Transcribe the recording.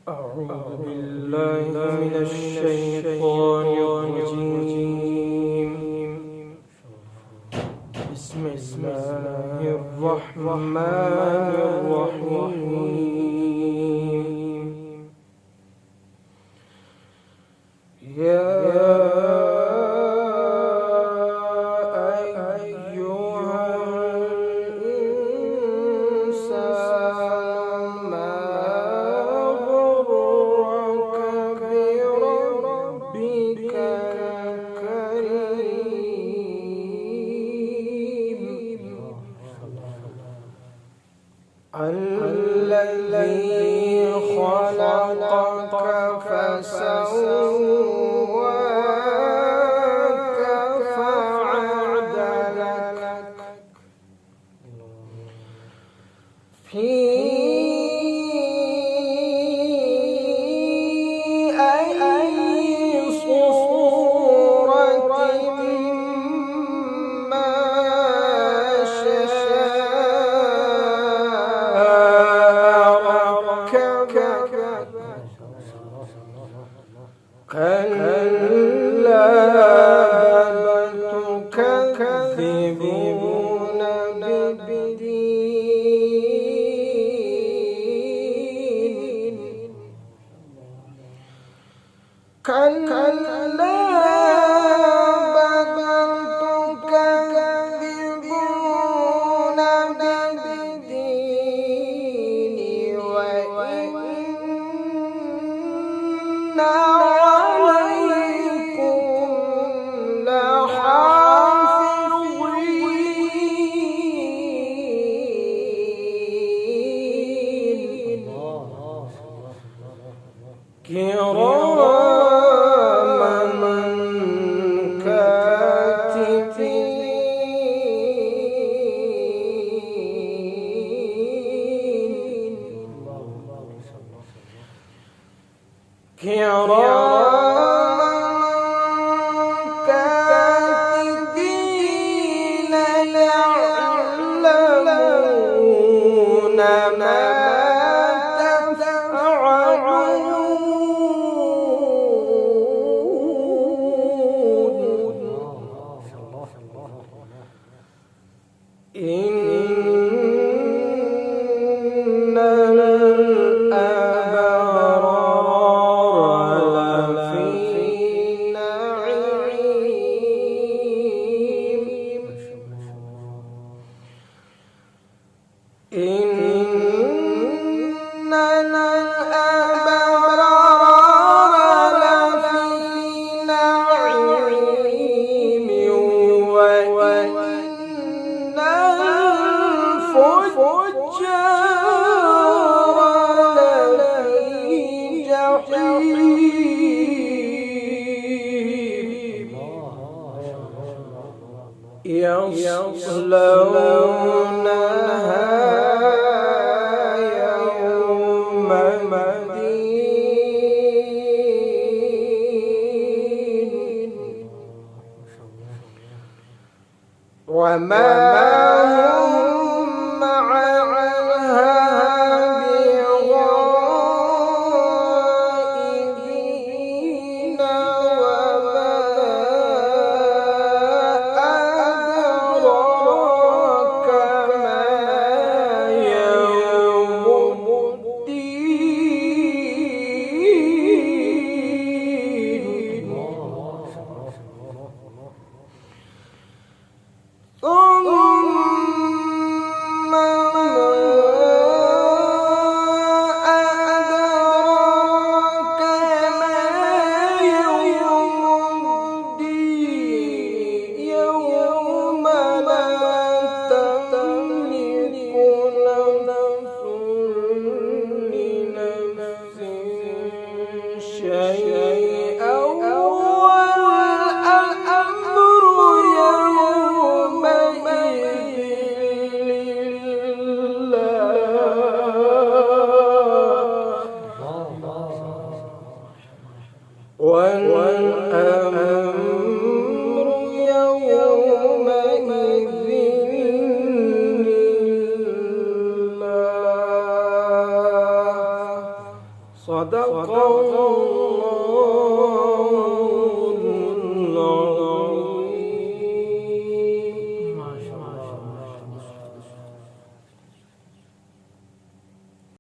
أعوذ بالله من الشيطان الرجيم. بسم الله الرحمن الرحيم. يا أيها الإنسان ما غرك بربك الكريم الذي خلقك فسواك فعدلك في أي صورة ما شاء ركبك. كلا بل تكذبون بالدين. كلا بل تكذبون بالدين وإن عليكم لحافظين كراما كاتبين يعلمون ما إن الأبرار لفي نعيم. إن الأبرار لفي نعيم وإن الفجار لفي جحيم يصلونها يوم الدين وما هم عنها بغائبين وما أدراك ما يوم الدين. صدق الله